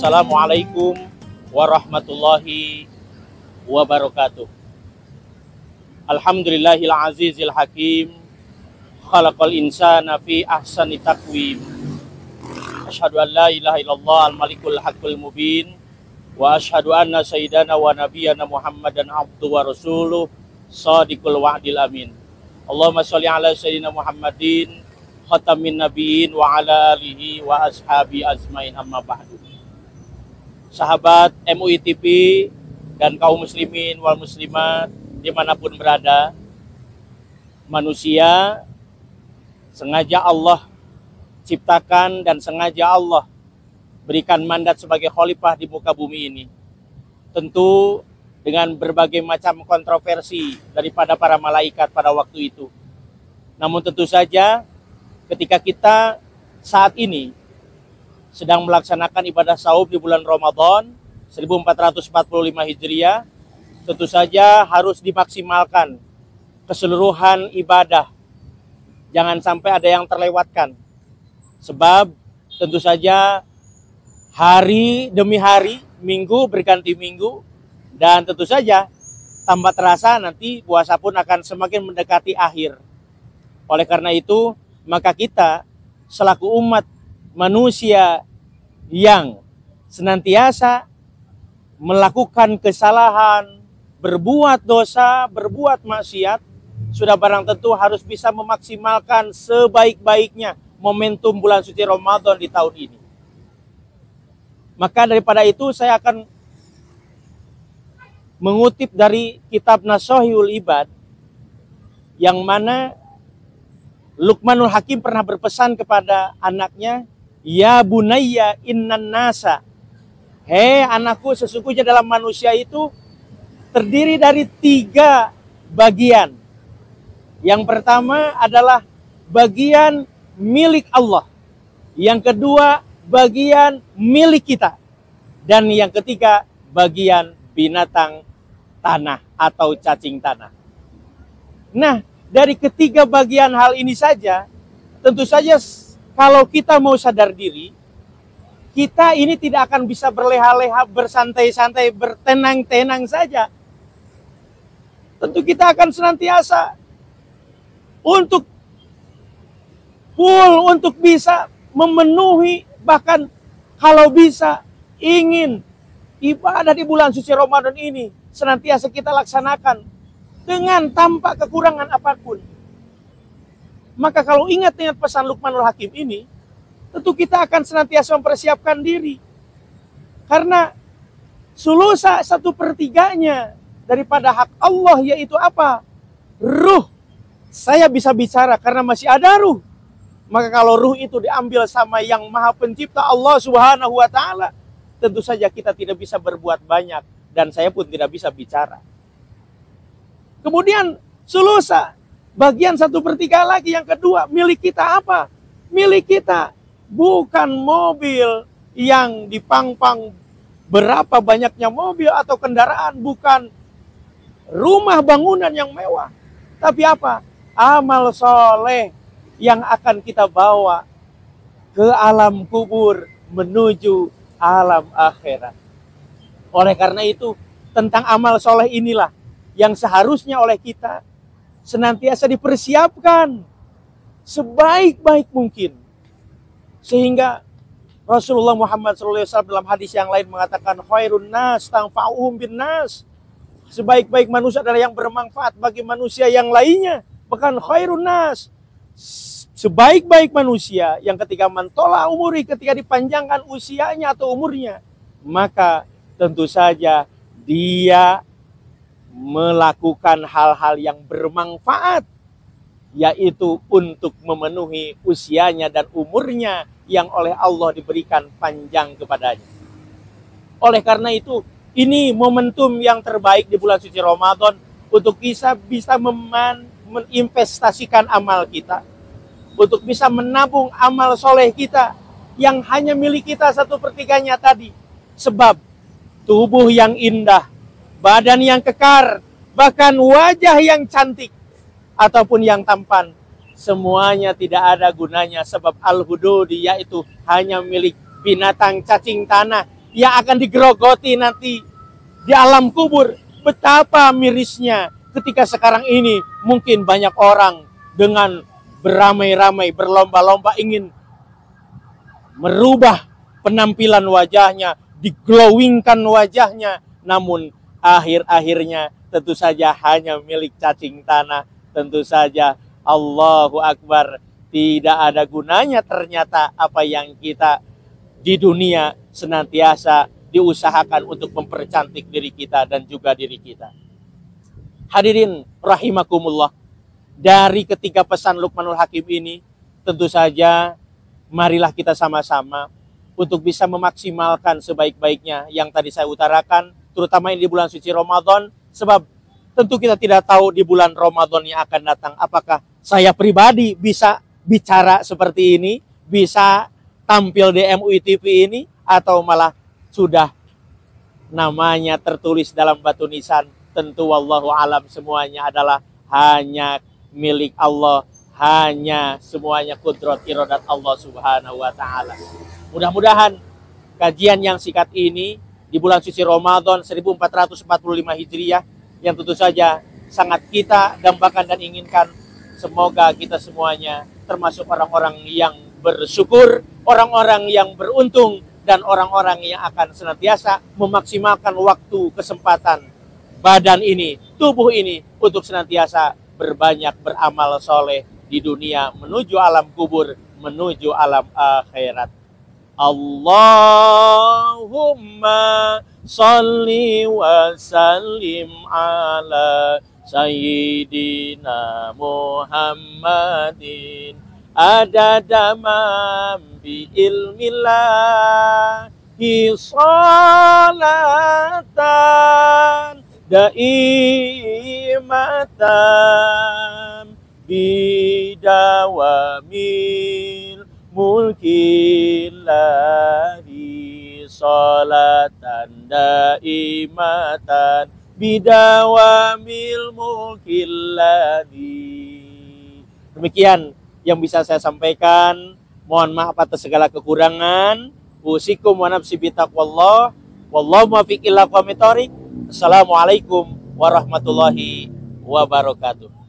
Assalamualaikum warahmatullahi wabarakatuh. Alhamdulillahil azizil hakim, khalaqal insana fi ahsani taqwim. Asyhadu an la ilaha illallah al-malikul haqqul mubin, wa asyhadu anna sayyidana wa nabiyyana Muhammadan abduhu wa rasuluh shadiqul wa'dil amin. Allahumma sholli ala sayyidina Muhammadin khatamin nabiyyin wa ala alihi wa ashabi ajmain, amma ba'du. Sahabat MUI TV dan kaum muslimin wal muslimat dimanapun berada, manusia sengaja Allah ciptakan dan sengaja Allah berikan mandat sebagai khalifah di muka bumi ini. Tentu dengan berbagai macam kontroversi daripada para malaikat pada waktu itu. Namun tentu saja ketika kita saat ini sedang melaksanakan ibadah saum di bulan Ramadan 1445 Hijriah, tentu saja harus dimaksimalkan keseluruhan ibadah. Jangan sampai ada yang terlewatkan. Sebab tentu saja hari demi hari, minggu berganti minggu, dan tentu saja tambah terasa nanti puasa pun akan semakin mendekati akhir. Oleh karena itu, maka kita selaku umat manusia yang senantiasa melakukan kesalahan, berbuat dosa, berbuat maksiat, sudah barang tentu harus bisa memaksimalkan sebaik-baiknya momentum bulan suci Ramadan di tahun ini. Maka daripada itu saya akan mengutip dari kitab Nashihul Ibad, yang mana Luqmanul Hakim pernah berpesan kepada anaknya, ya bunayya innan nasa, hei anakku, sesungguhnya dalam manusia itu terdiri dari 3 bagian. Yang pertama adalah bagian milik Allah, yang kedua bagian milik kita, dan yang ketiga bagian binatang tanah atau cacing tanah. Nah, dari ketiga bagian hal ini saja, tentu saja kalau kita mau sadar diri, kita ini tidak akan bisa berleha-leha, bersantai-santai, bertenang-tenang saja. Tentu kita akan senantiasa untuk full, untuk bisa memenuhi, bahkan kalau bisa ingin ibadah di bulan suci Ramadan ini senantiasa kita laksanakan dengan tanpa kekurangan apapun. Maka kalau ingat pesan Luqmanul Hakim ini, tentu kita akan senantiasa mempersiapkan diri. Karena sulusa 1/3 daripada hak Allah, yaitu apa? Ruh. Saya bisa bicara karena masih ada ruh. Maka kalau ruh itu diambil sama yang maha pencipta Allah subhanahu wa ta'ala, tentu saja kita tidak bisa berbuat banyak. Dan saya pun tidak bisa bicara. Kemudian sulusa, bagian 1/3 lagi, yang kedua, milik kita apa? Milik kita bukan mobil yang dipang-pang berapa banyaknya mobil atau kendaraan, bukan rumah bangunan yang mewah. Tapi apa? Amal soleh yang akan kita bawa ke alam kubur menuju alam akhirat. Oleh karena itu, tentang amal soleh inilah yang seharusnya oleh kita senantiasa dipersiapkan sebaik-baik mungkin. Sehingga Rasulullah Muhammad SAW dalam hadis yang lain mengatakan, khairun nas tanfa'uhum bin nas. Sebaik-baik manusia adalah yang bermanfaat bagi manusia yang lainnya. Bahkan khairun nas, sebaik-baik manusia yang ketika mentola umuri, ketika dipanjangkan usianya atau umurnya, maka tentu saja dia melakukan hal-hal yang bermanfaat, yaitu untuk memenuhi usianya dan umurnya yang oleh Allah diberikan panjang kepadanya. Oleh karena itu, ini momentum yang terbaik di bulan suci Ramadan untuk bisa menginvestasikan amal kita, untuk bisa menabung amal soleh kita yang hanya milik kita 1/3 tadi. Sebab tubuh yang indah, badan yang kekar, bahkan wajah yang cantik ataupun yang tampan, semuanya tidak ada gunanya. Sebab al-hududi, yaitu hanya milik binatang cacing tanah yang akan digerogoti nanti di alam kubur. Betapa mirisnya ketika sekarang ini mungkin banyak orang dengan beramai-ramai, berlomba-lomba ingin merubah penampilan wajahnya, diglowingkan wajahnya, namun akhir-akhirnya tentu saja hanya milik cacing tanah. Tentu saja Allahu Akbar, tidak ada gunanya ternyata apa yang kita di dunia senantiasa diusahakan untuk mempercantik diri kita dan juga diri kita. Hadirin rahimakumullah, dari ketiga pesan Luqmanul Hakim ini tentu saja marilah kita sama-sama untuk bisa memaksimalkan sebaik-baiknya yang tadi saya utarakan, terutama ini di bulan suci Ramadan, sebab tentu kita tidak tahu di bulan Ramadan yang akan datang apakah saya pribadi bisa bicara seperti ini, bisa tampil di MUI TV ini, atau malah sudah namanya tertulis dalam batu nisan. Tentu wallahu alam, semuanya adalah hanya milik Allah, hanya semuanya kudrat iradat Allah subhanahu wa ta'ala. Mudah-mudahan kajian yang singkat ini di bulan suci Ramadan 1445 Hijriah yang tentu saja sangat kita dambakan dan inginkan, semoga kita semuanya termasuk orang-orang yang bersyukur, orang-orang yang beruntung, dan orang-orang yang akan senantiasa memaksimalkan waktu, kesempatan, badan ini, tubuh ini untuk senantiasa berbanyak beramal soleh di dunia menuju alam kubur, menuju alam akhirat. Allahumma salli wa sallim ala sayyidina Muhammadin adada man bi ilmillahi salatan daimatan bidawamil mulkillahi salatan daimatan bidawamil mulkillahi. Demikian yang bisa saya sampaikan. Mohon maaf atas segala kekurangan. Usikum wa nafsi bitaqwallah. Wallahu muwaffiq ila aqwamit thoriq. Assalamualaikum warahmatullahi wabarakatuh.